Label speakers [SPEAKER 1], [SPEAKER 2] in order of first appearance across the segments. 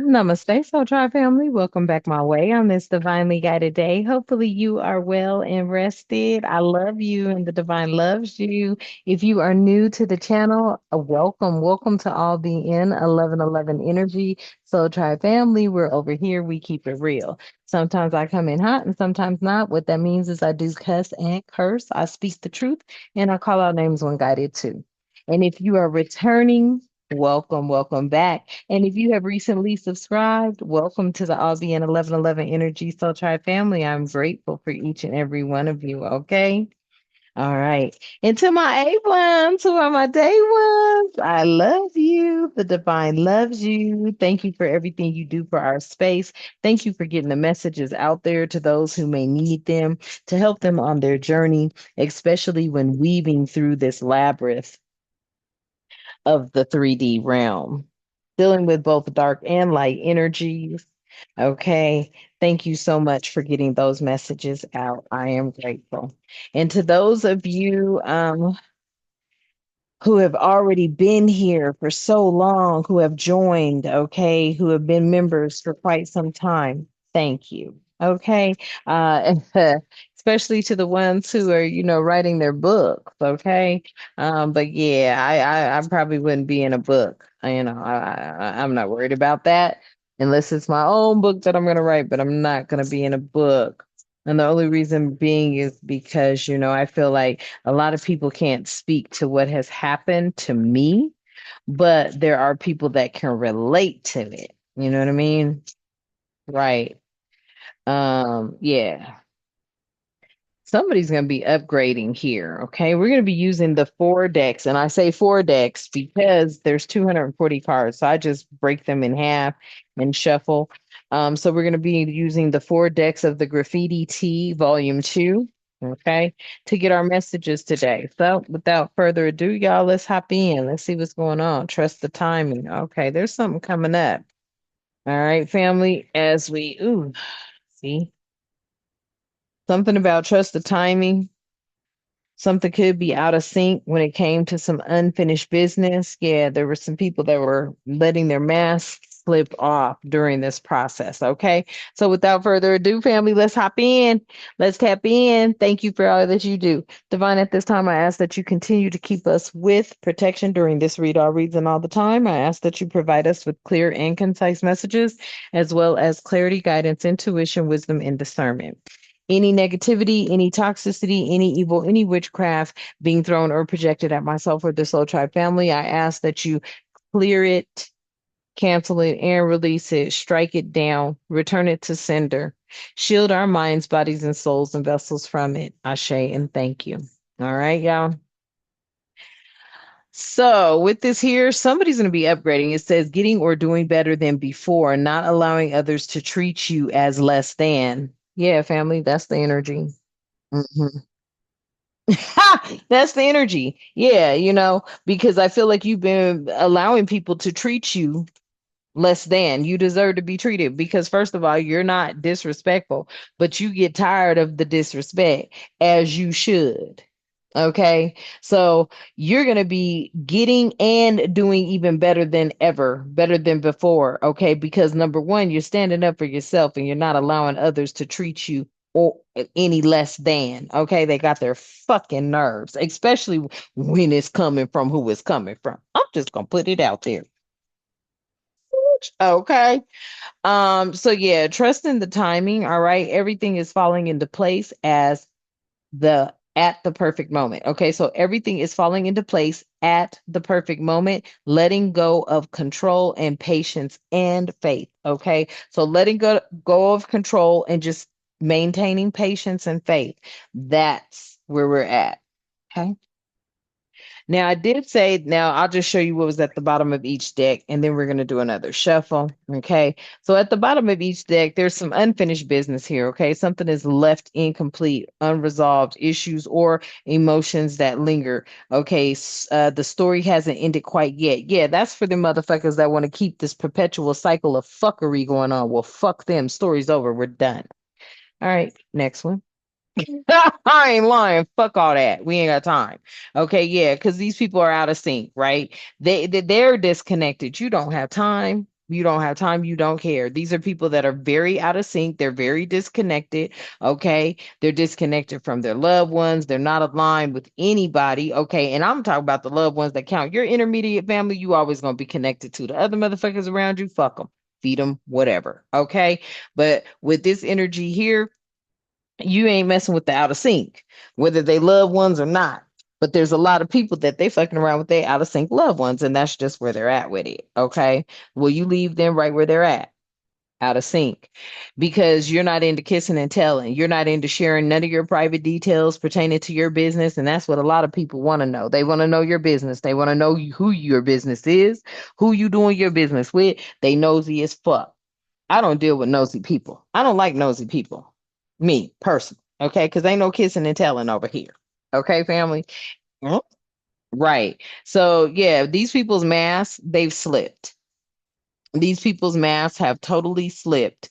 [SPEAKER 1] Namaste, Soul Tribe family. Welcome back my way on this divinely guided day. Hopefully, you are well and rested. I love you, and the divine loves you. If you are new to the channel, welcome. Welcome to all the in 1111 energy. Soul Tribe family, we're over here. We keep it real. Sometimes I come in hot and sometimes not. What that means is I do cuss and curse. I speak the truth and I call out names when guided too. And if you are returning, welcome, welcome back. And if you have recently subscribed, welcome to the Aussie and 1111 Energy Soul Tribe family. I'm grateful for each and every one of you. Okay. All right. And to my A ones, who are my day ones, I love you. The divine loves you. Thank you for everything you do for our space. Thank you for getting the messages out there to those who may need them to help them on their journey, especially when weaving through this labyrinth of the 3D realm, dealing with both dark and light energies. Okay. Thank you so much for getting those messages out. I am grateful. And to those of you who have already been here for so long, who have joined, okay, who have been members for quite some time, thank you. Okay. Especially to the ones who are, writing their books, okay. But yeah, I probably wouldn't be in a book. I'm not worried about that unless it's my own book that I'm gonna write, but I'm not gonna be in a book. And the only reason being is because, I feel like a lot of people can't speak to what has happened to me, but there are people that can relate to it. You know what I mean? Right. Yeah. Somebody's going to be upgrading here. Okay. We're going to be using the four decks. And I say four decks because there's 240 cards. So I just break them in half and shuffle. So we're going to be using the four decks of the Graffiti Tea Volume 2. Okay. To get our messages today. So without further ado, y'all, let's hop in. Let's see what's going on. Trust the timing. Okay. There's something coming up. All right, family. See something about trust the timing. Something could be out of sync when it came to some unfinished business. Yeah, there were some people that were letting their masks slip off during this process. Okay. So without further ado, family, let's hop in. Let's tap in. Thank you for all that you do. Divine, at this time, I ask that you continue to keep us with protection during this read all reason all the time. I ask that you provide us with clear and concise messages, as well as clarity, guidance, intuition, wisdom, and discernment. Any negativity, any toxicity, any evil, any witchcraft being thrown or projected at myself or the Soul Tribe family, I ask that you clear it, cancel it, and release it, strike it down, return it to sender, shield our minds, bodies, and souls and vessels from it. Ashe and thank you. All right, y'all. So with this here, somebody's going to be upgrading. It says getting or doing better than before, not allowing others to treat you as less than. Yeah, family, that's the energy. Mhm. That's the energy. Yeah, because I feel like you've been allowing people to treat you less than. You deserve to be treated because, first of all, you're not disrespectful, but you get tired of the disrespect as you should. Okay. So you're going to be getting and doing even better than ever, better than before. Okay. Because number one, you're standing up for yourself and you're not allowing others to treat you or any less than. Okay. They got their fucking nerves, especially when it's coming from who it's coming from. I'm just going to put it out there. Okay. So yeah, trust in the timing. All right. Everything is falling into place as the at the perfect moment. Okay, so everything is falling into place at the perfect moment, letting go of control and patience and faith. Okay, so letting go of control and just maintaining patience and faith. That's where we're at. Okay. Now, I did say, now I'll just show you what was at the bottom of each deck, and then we're going to do another shuffle. Okay. So at the bottom of each deck, there's some unfinished business here. Okay. Something is left incomplete, unresolved issues or emotions that linger. Okay. The story hasn't ended quite yet. Yeah. That's for the motherfuckers that want to keep this perpetual cycle of fuckery going on. Well, fuck them. Story's over. We're done. All right. Next one. I ain't lying. Fuck all that. We ain't got time. Okay, yeah, because these people are out of sync, right? They're disconnected. You don't have time. You don't have time. You don't care. These are people that are very out of sync. They're very disconnected. Okay. They're disconnected from their loved ones. They're not aligned with anybody. Okay. And I'm talking about the loved ones that count. Your intermediate family, you always going to be connected to. The other motherfuckers around you, fuck them, feed them, whatever. Okay. But with this energy here, you ain't messing with the out of sync, whether they loved ones or not. But there's a lot of people that they fucking around with their out of sync loved ones, and that's just where they're at with it. Okay. Will you leave them right where they're at? Out of sync. Because you're not into kissing and telling. You're not into sharing none of your private details pertaining to your business. And that's what a lot of people want to know. They want to know your business. They want to know who your business is, who you doing your business with. They nosy as fuck. I don't deal with nosy people. I don't like nosy people. Me, personally. Okay. Because ain't no kissing and telling over here. Okay, family. Mhm. Right. So yeah, these people's masks, they've slipped. These people's masks have totally slipped.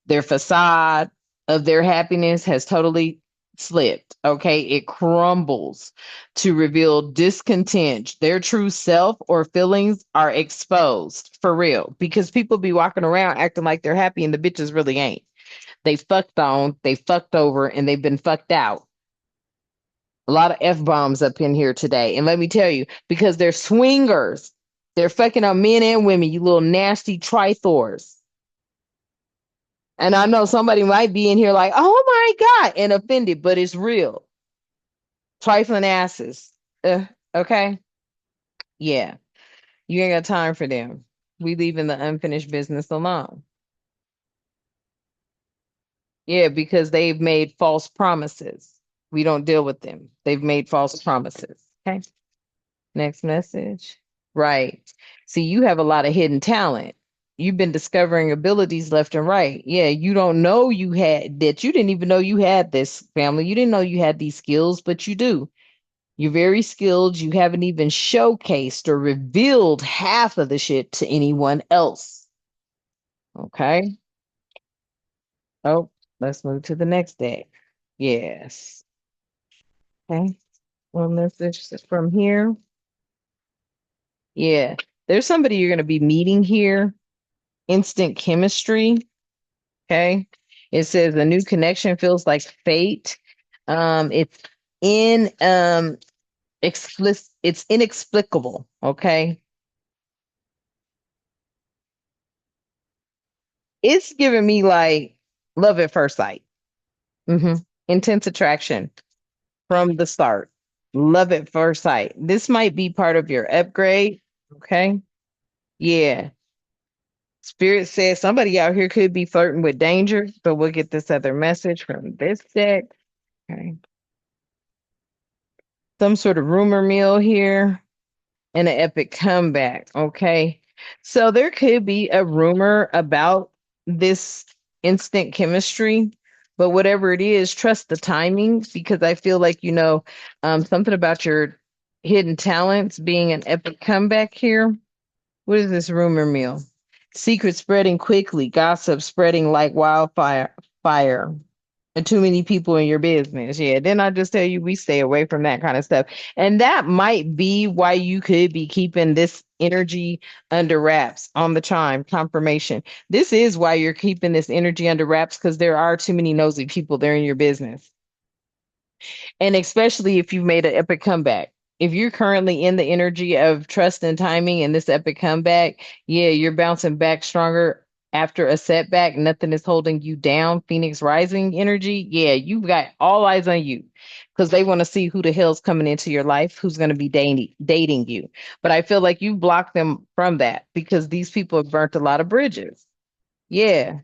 [SPEAKER 1] Their facade of their happiness has totally slipped. Okay. It crumbles to reveal discontent. Their true self or feelings are exposed for real because people be walking around acting like they're happy and the bitches really ain't. They fucked on, they fucked over, and they've been fucked out. A lot of F bombs up in here today. And let me tell you, because they're swingers, they're fucking on men and women, you little nasty trithors. And I know somebody might be in here like, oh my God, and offended, but it's real. Trifling asses. Okay. Yeah. You ain't got time for them. We leaving the unfinished business alone. Yeah, because they've made false promises. We don't deal with them. They've made false promises. Okay. Next message. Right. See, you have a lot of hidden talent. You've been discovering abilities left and right. Yeah, you don't know you had that. You didn't even know you had this family. You didn't know you had these skills, but you do. You're very skilled. You haven't even showcased or revealed half of the shit to anyone else. Okay. Oh, let's move to the next deck. Yes. Okay. One message from here. Yeah. There's somebody you're going to be meeting here. Instant chemistry. Okay. It says a new connection feels like fate. It's in it's inexplicable. Okay. It's giving me like love at first sight. Hmm. Intense attraction from the start. Love at first sight. This might be part of your upgrade. Okay. Yeah. Spirit says somebody out here could be flirting with danger, but we'll get this other message from this deck. Okay. Some sort of rumor mill here and an epic comeback. Okay. So there could be a rumor about this instant chemistry, but whatever it is, trust the timing because I feel like, something about your hidden talents being an epic comeback here. What is this rumor mill? Secret spreading quickly, gossip spreading like wildfire. Fire. And too many people in your business. Yeah. Then I just tell you we stay away from that kind of stuff. And that might be why you could be keeping this energy under wraps on the chime confirmation. This is why you're keeping this energy under wraps because there are too many nosy people there in your business. And especially if you've made an epic comeback. If you're currently in the energy of trust and timing and this epic comeback, yeah, you're bouncing back stronger after a setback. Nothing is holding you down. Phoenix rising energy. Yeah, you've got all eyes on you because they want to see who the hell's coming into your life, who's going to be dating you. But I feel like you blocked them from that because these people have burnt a lot of bridges. Yeah.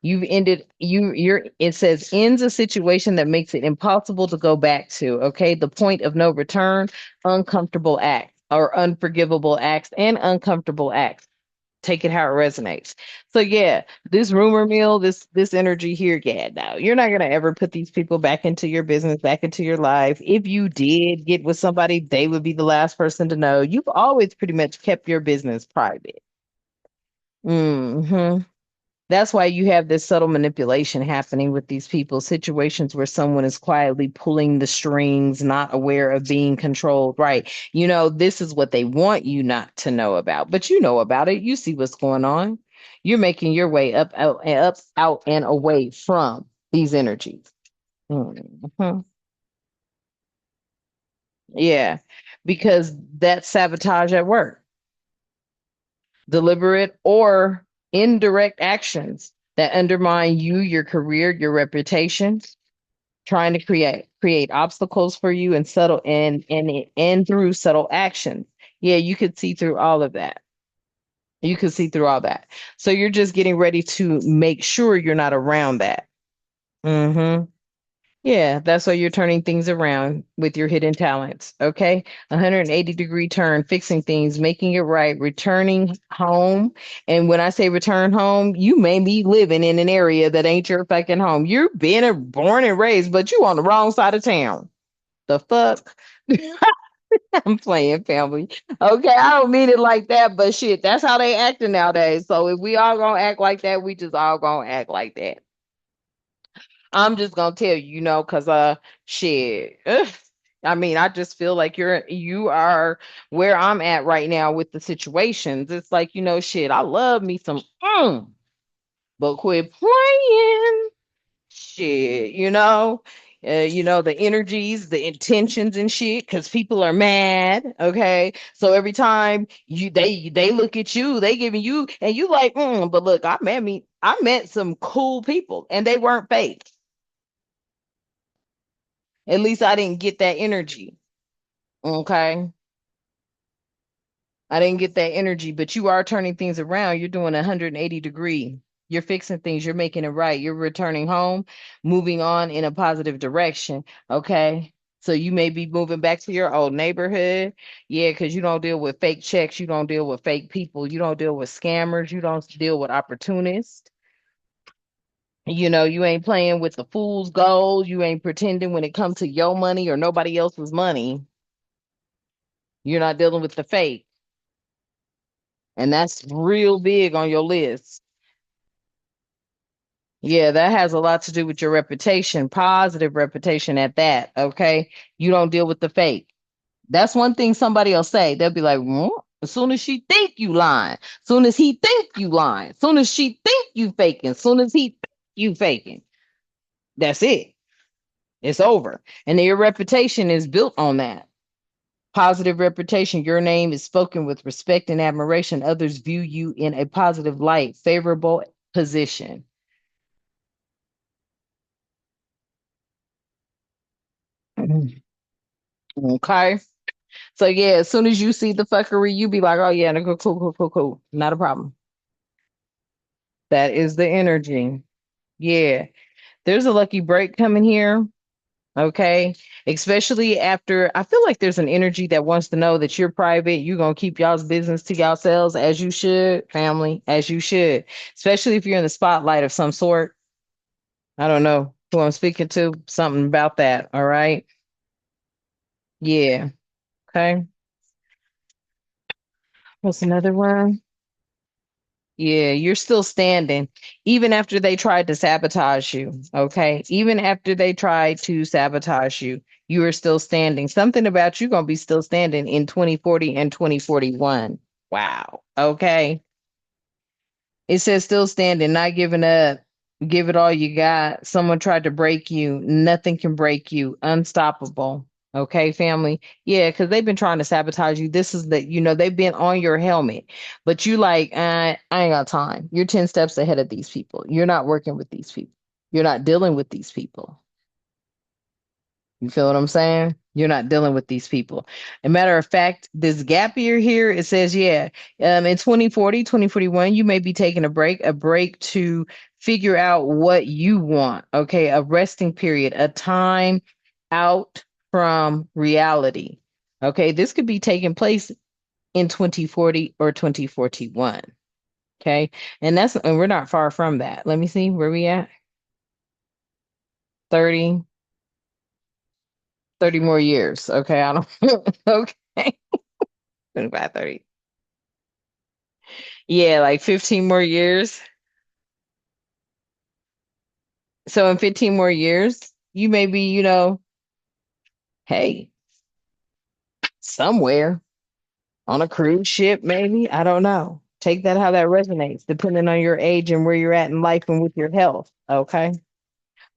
[SPEAKER 1] You've ended you're it says ends a situation that makes it impossible to go back to. Okay. The point of no return, uncomfortable acts or unforgivable acts and uncomfortable acts. Take it how it resonates. So yeah, this rumor mill, this energy here, yeah, no, you're not gonna ever put these people back into your business, back into your life. If you did get with somebody, they would be the last person to know. You've always pretty much kept your business private. Hmm. That's why you have this subtle manipulation happening with these people, situations where someone is quietly pulling the strings, not aware of being controlled. Right. This is what they want you not to know about, but you know about it. You see what's going on. You're making your way up, out, and away from these energies. Mhm. Yeah, because that's sabotage at work, deliberate or indirect actions that undermine you, your career, your reputation, trying to create obstacles for you and and through subtle action. Yeah, you could see through all of that. You could see through all that. So you're just getting ready to make sure you're not around that. Mm-hmm. Yeah, that's why you're turning things around with your hidden talents. Okay. 180-degree turn, fixing things, making it right, returning home. And when I say return home, you may be living in an area that ain't your fucking home. You're born and raised, but you on the wrong side of town. The fuck? I'm playing, family. Okay, I don't mean it like that, but shit, that's how they acting nowadays. So if we all gonna act like that, we just all gonna act like that. I'm just gonna tell you, cause shit. Ugh. I mean, I just feel like you are where I'm at right now with the situations. It's like, shit, I love me some but quit playing. Shit, the energies, the intentions and shit, because people are mad. Okay. So every time they look at you, they giving you and you like, but look, I met some cool people and they weren't fake. At least I didn't get that energy. Okay. I didn't get that energy, but you are turning things around. You're doing 180-degree. You're fixing things. You're making it right. You're returning home, moving on in a positive direction. Okay. So you may be moving back to your old neighborhood. Yeah, because you don't deal with fake checks. You don't deal with fake people. You don't deal with scammers. You don't deal with opportunists. You ain't playing with the fool's gold. You ain't pretending when it comes to your money or nobody else's money. You're not dealing with the fake. And that's real big on your list. Yeah, that has a lot to do with your reputation, positive reputation at that. Okay. You don't deal with the fake. That's one thing somebody will say. They'll be like, as soon as she think you lying, soon as he think you lying, soon as she think you faking, soon as he think you faking, that's it. It's over. And your reputation is built on that. Positive reputation. Your name is spoken with respect and admiration. Others view you in a positive light, favorable position. Okay. So yeah, as soon as you see the fuckery, you be like, oh yeah, no, cool, cool, cool, cool, cool. Not a problem. That is the energy. Yeah. There's a lucky break coming here. Okay. Especially after I feel like there's an energy that wants to know that you're private. You're gonna keep y'all's business to yourselves as you should, family, as you should. Especially if you're in the spotlight of some sort. I don't know who I'm speaking to. Something about that. All right. Yeah. Okay. What's another one? Yeah, you're still standing, even after they tried to sabotage you. Okay. Even after they tried to sabotage you, you are still standing. Something about you gonna be still standing in 2040 and 2041. Wow. Okay. It says still standing, not giving up. Give it all you got. Someone tried to break you. Nothing can break you. Unstoppable. Okay, family. Yeah, because they've been trying to sabotage you. This is they've been on your helmet, but you like, I ain't got time. You're 10 steps ahead of these people. You're not working with these people. You're not dealing with these people. You feel what I'm saying? You're not dealing with these people. A matter of fact, this gap year here, it says, yeah, in 2040, 2041, you may be taking a break to figure out what you want. Okay. A resting period, a time out from reality. Okay. This could be taking place in 2040 or 2041. Okay. And we're not far from that. Let me see where we at. 30, 30 more years. Okay. I don't, okay. 25, 30. Yeah, like 15 more years. So in 15 more years, you may be, hey, somewhere on a cruise ship, maybe. I don't know. Take that how that resonates, depending on your age and where you're at in life and with your health. Okay.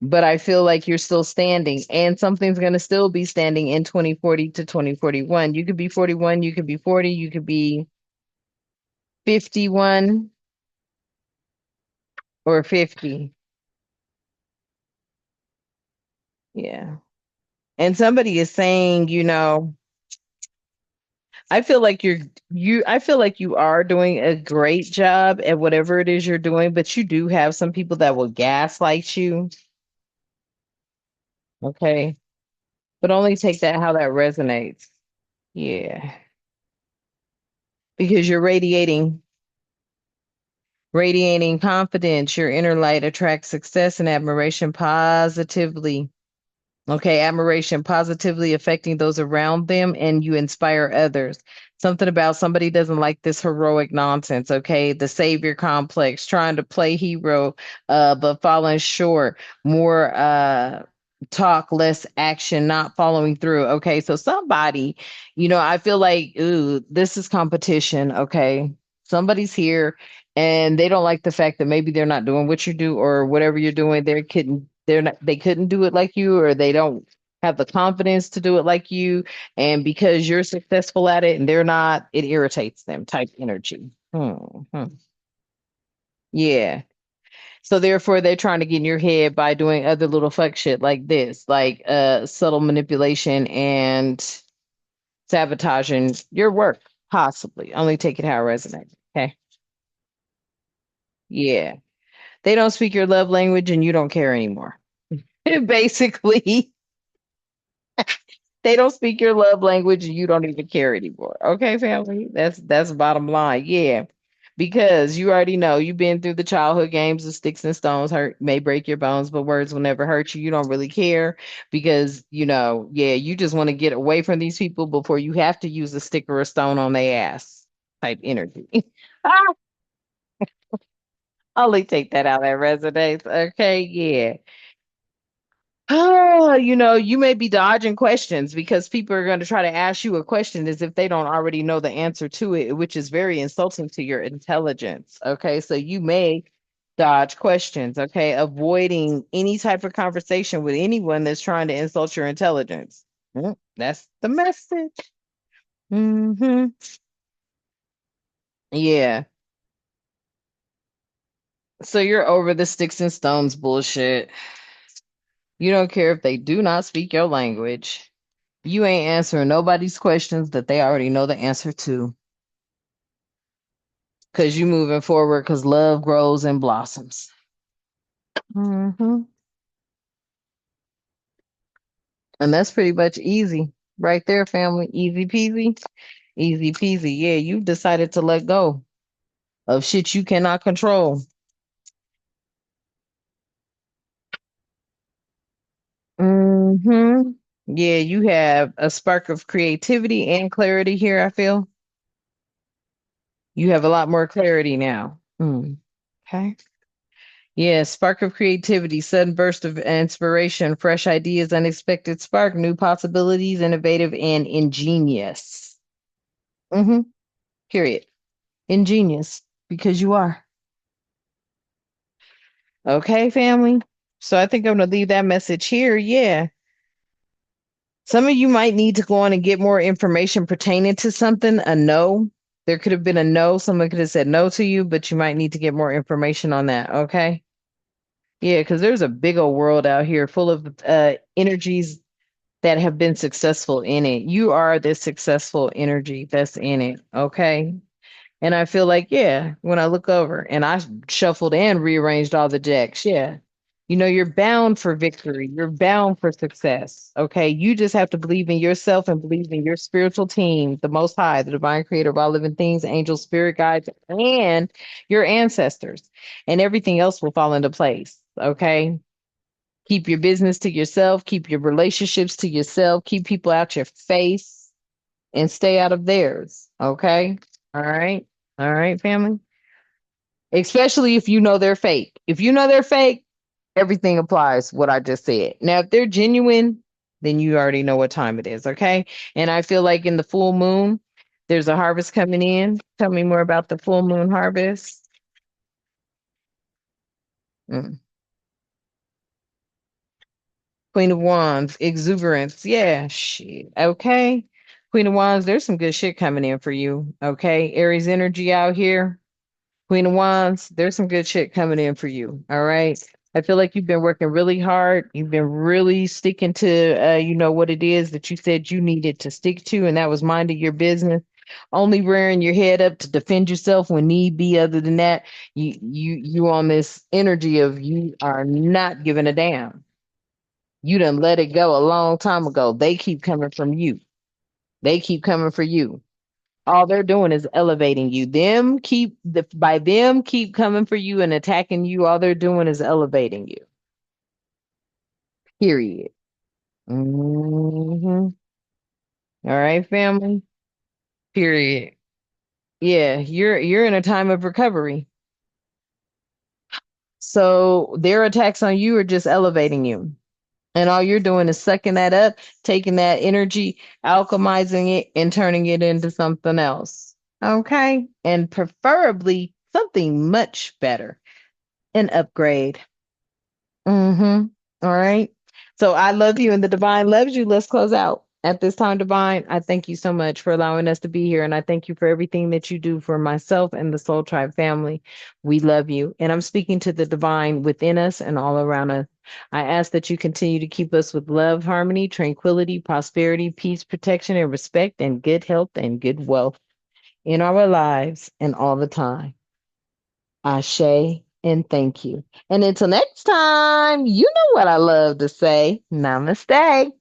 [SPEAKER 1] But I feel like you're still standing and something's going to still be standing in 2040 to 2041. You could be 41, you could be 40, you could be 51 or 50. Yeah. And somebody is saying, I feel like you are doing a great job at whatever it is you're doing, but you do have some people that will gaslight you. Okay. But only take that how that resonates. Yeah. Because you're radiating confidence. Your inner light attracts success and admiration positively. Okay, admiration positively affecting those around them, and you inspire others. Something about somebody doesn't like this heroic nonsense, okay? The savior complex, trying to play hero, but falling short, more talk, less action, not following through. Okay, so somebody, I feel like, ooh, this is competition, okay? Somebody's here and they don't like the fact that maybe they're not doing what you do or whatever you're doing, they couldn't do it like you, or they don't have the confidence to do it like you. And because you're successful at it and they're not, it irritates them type energy. Yeah. So therefore they're trying to get in your head by doing other little fuck shit like this, like subtle manipulation and sabotaging your work, possibly. Only take it how it resonates. Okay. Yeah. They don't speak your love language and you don't care anymore. Basically, they don't speak your love language and you don't even care anymore. Okay, family? That's bottom line. Yeah. Because you already know you've been through the childhood games of sticks and stones hurt may break your bones, but words will never hurt you. You don't really care because, yeah, you just want to get away from these people before you have to use a stick or a stone on their ass type energy. Only take that out that resonates. Okay, yeah. Oh, you may be dodging questions because people are going to try to ask you a question as if they don't already know the answer to it, which is very insulting to your intelligence. Okay. So you may dodge questions. Okay. Avoiding any type of conversation with anyone that's trying to insult your intelligence. That's the message. Hmm. Yeah. So you're over the sticks and stones bullshit. You don't care if they do not speak your language. You ain't answering nobody's questions that they already know the answer to. Cause you moving forward because love grows and blossoms. Hmm. And that's pretty much easy. Right there, family. Easy peasy. Easy peasy. Yeah, you decided to let go of shit you cannot control. Hmm. Yeah, you have a spark of creativity and clarity here, I feel. You have a lot more clarity now. Okay. Yeah, spark of creativity, sudden burst of inspiration, fresh ideas, unexpected spark, new possibilities, innovative and ingenious. Hmm. Period. Ingenious, because you are. Okay, family. So I think I'm gonna leave that message here. Yeah. Some of you might need to go on and get more information pertaining to something, a no. There could have been a no. Someone could have said no to you, but you might need to get more information on that. Okay. Yeah, because there's a big old world out here full of energies that have been successful in it. You are this successful energy that's in it. Okay. And I feel like, yeah, when I look over and I shuffled and rearranged all the decks, yeah, you're bound for victory. You're bound for success. Okay. You just have to believe in yourself and believe in your spiritual team, the Most High, the divine creator of all living things, angels, spirit guides, and your ancestors. And everything else will fall into place. Okay. Keep your business to yourself, keep your relationships to yourself, keep people out your face and stay out of theirs. Okay. All right. All right, family. Especially if you know they're fake. If you know they're fake, Everything applies what I just said. Now, if they're genuine, then you already know what time it is, okay? And I feel like in the full moon, there's a harvest coming in. Tell me more about the full moon harvest. Mm. Queen of Wands, exuberance. Yeah, shit. Okay. Queen of Wands, there's some good shit coming in for you. Okay. Aries energy out here. Queen of Wands, there's some good shit coming in for you. All right. I feel like you've been working really hard. You've been really sticking to, what it is that you said you needed to stick to, and that was minding your business. Only rearing your head up to defend yourself when need be. Other than that, you on this energy of you are not giving a damn. You done let it go a long time ago. They keep coming from you. They keep coming for you. All they're doing is elevating you. By them keep coming for you and attacking you. All they're doing is elevating you. Period. All right, family. Period. Yeah, you're in a time of recovery. So their attacks on you are just elevating you. And all you're doing is sucking that up, taking that energy, alchemizing it, and turning it into something else. Okay. And preferably something much better, an upgrade. Mm-hmm. All right. So I love you and the divine loves you. Let's close out. At this time, divine, I thank you so much for allowing us to be here. And I thank you for everything that you do for myself and the Soul Tribe family. We love you. And I'm speaking to the divine within us and all around us. I ask that you continue to keep us with love, harmony, tranquility, prosperity, peace, protection, and respect, and good health and good wealth in our lives and all the time. Ashe, and thank you. And until next time, you know what I love to say. Namaste.